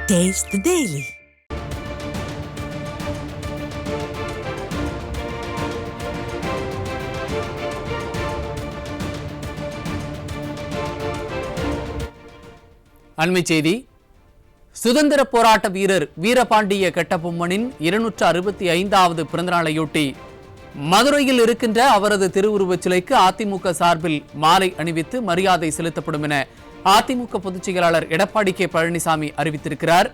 Taste the Daily. அண்மை செய்தி. சுதந்திர போராட்ட வீரர் வீரபாண்டிய கட்டபொம்மனின் 265வது பிறந்தநாளையொட்டி மதுரையில் இருக்கின்ற அவரது திருவுருவச் சிலைக்கு அதிமுக சார்பில் மாலை அணிவித்து மரியாதை செலுத்தப்படும் என அதிமுக பொதுச் செயலாளர் எடப்பாடி கே பழனிசாமி அறிவித்திருக்கிறார்.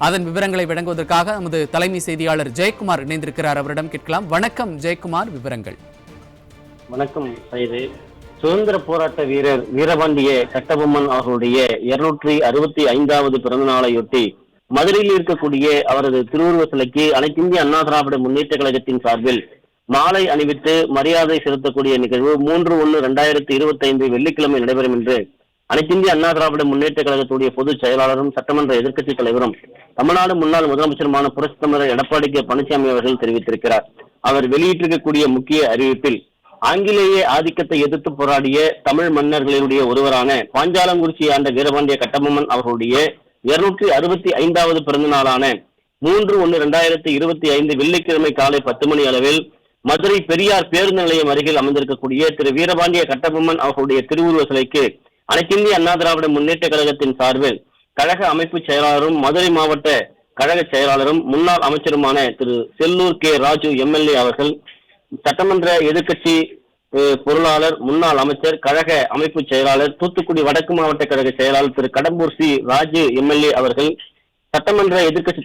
அதன் விவரங்களை வழங்குவதற்காக நமது தலைமை செய்தியாளர் ஜெயக்குமார் இணைந்திருக்கிறார். அவரிடம் கேட்கலாம். வணக்கம் ஜெயக்குமார், விவரங்கள். வணக்கம் சைது. சுதந்திர போராட்ட வீரர் வீரபாண்டிய கட்டபொம்மன் அவர்களுடைய 265வது பிறந்த நாளையொட்டி மதுரையில் இருக்கக்கூடிய அவரது திருவுருவ சிலைக்கு அனைத்து இந்திய அண்ணா திராவிட முன்னேற்ற கழகத்தின் சார்பில் மாலை அணிவித்து மரியாதை செலுத்தக்கூடிய நிகழ்வு 3/1/2025 வெள்ளிக்கிழமை நடைபெறும் என்று அனைத்து இந்திய அண்ணா திராவிட முன்னேற்ற கழகத்துடைய பொதுச் செயலாளரும் சட்டமன்ற எதிர்க்கட்சித் தலைவரும் தமிழ்நாடு முன்னாள் முதலமைச்சருமான புரட்சித் தமிழர் எடப்பாடி கே பழனிசாமி அவர்கள் தெரிவித்திருக்கிறார். அவர் வெளியிட்டிருக்கக்கூடிய முக்கிய அறிவிப்பில் ஆங்கிலேய ஆதிக்கத்தை எதிர்த்து போராடிய தமிழ் மன்னர்களுடைய ஒருவரான பாஞ்சாலங்குறிச்சி ஆண்ட வீரபாண்டிய கட்டபொம்மன் அவர்களுடைய 265வது பிறந்த நாளான 3/1/2025 வெள்ளிக்கிழமை காலை 10 மணி அளவில் மதுரை பெரியார் பேருந்து நிலையம் அருகில் அமைந்திருக்கக்கூடிய திரு வீரபாண்டிய கட்டபொம்மன் அவர்களுடைய திருவுருவ சிலைக்கு அனைத்து இந்திய அண்ணா திராவிட முன்னேற்ற கழகத்தின் சார்பில் கழக அமைப்பு செயலாளரும் மதுரை மாவட்ட கழக செயலாளரும் முன்னாள் அமைச்சருமான திரு செல்லூர் கே ராஜு எம்எல்ஏ அவர்கள், சட்டமன்ற எதிர்க்கட்சி பொருளாளர் முன்னாள் அமைச்சர் கழக அமைப்பு செயலாளர் தூத்துக்குடி வடக்கு மாவட்ட கழக செயலாளர் திரு கடம்பூர் சி ராஜு எம்எல்ஏ அவர்கள், சட்டமன்ற எதிர்க்கட்சி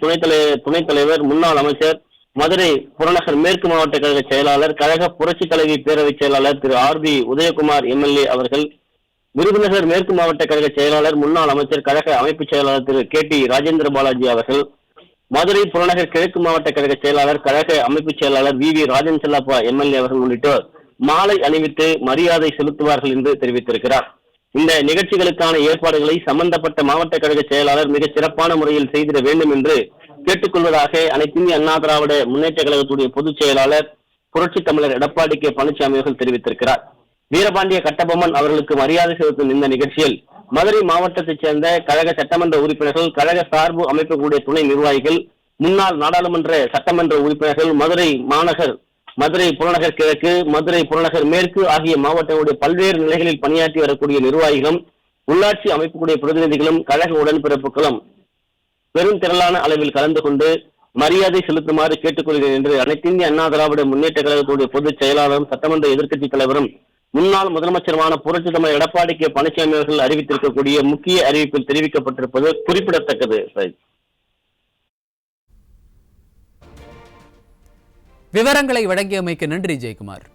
துணைத் தலைவர் முன்னாள் அமைச்சர் மதுரை புறநகர் மேற்கு மாவட்ட கழக செயலாளர் கழக புரட்சி தலைவி பேரவை செயலாளர் திரு ஆர்.பி. உதயகுமார் எம்எல்ஏ அவர்கள், விருதுநகர் மேற்கு மாவட்ட கழக செயலாளர் முன்னாள் அமைச்சர் கழக அமைப்பு செயலாளர் திரு கே.டி. ராஜேந்திர பாலாஜி அவர்கள், மதுரை புறநகர் கிழக்கு மாவட்ட கழக செயலாளர் கழக அமைப்பு செயலாளர் வி.வி. ராஜன் செல்லப்பா எம்எல்ஏ அவர்கள் உள்ளிட்டோர் மாலை அணிவித்து மரியாதை செலுத்துவார்கள் என்று தெரிவித்திருக்கிறார். இந்த நிகழ்ச்சிகளுக்கான ஏற்பாடுகளை சம்பந்தப்பட்ட மாவட்ட கழக செயலாளர் மிக சிறப்பான முறையில் செய்திட வேண்டும் என்று கேட்டுக்கொள்வதாக அனைத்து இந்திய அண்ணா திராவிட முன்னேற்ற கழகத்துடைய பொதுச் செயலாளர் புரட்சி தமிழர் எடப்பாடி கே பழனிசாமி அவர்கள் தெரிவித்திருக்கிறார். வீரபாண்டிய கட்டபொம்மன் அவர்களுக்கு மரியாதை செலுத்தும் இந்த நிகழ்ச்சியில் மதுரை மாவட்டத்தைச் சேர்ந்த கழக சட்டமன்ற உறுப்பினர்கள், கழக சார்பு அமைக்கக்கூடிய துணை நிர்வாகிகள், முன்னாள் நாடாளுமன்ற சட்டமன்ற உறுப்பினர்கள், மதுரை மாநகர், மதுரை புறநகர் கிழக்கு, மதுரை புறநகர் மேற்கு ஆகிய மாவட்டங்களுடைய பல்வேறு நிலைகளில் பணியாற்றி வரக்கூடிய நிர்வாகிகளும், உள்ளாட்சி அமைப்புடைய பிரதிநிதிகளும், கழக உடன்பிறப்புகளும் பெரும் திரளான அளவில் கலந்து கொண்டு மரியாதை செலுத்துமாறு கேட்டுக்கொள்கிறேன் என்று அனைத்து இந்திய அண்ணா திராவிட முன்னேற்ற கழகத்துடைய பொதுச் செயலாளரும் சட்டமன்ற எதிர்க்கட்சி தலைவரும் முன்னாள் முதலமைச்சருமான புரட்சி தமிழர் எடப்பாடி கே பழனிசாமி அவர்கள் அறிவித்திருக்கக்கூடிய முக்கிய அறிவிப்பில் தெரிவிக்கப்பட்டிருப்பது குறிப்பிடத்தக்கது. விவரங்களை வழங்கியமைக்கு நன்றி ஜெயக்குமார்.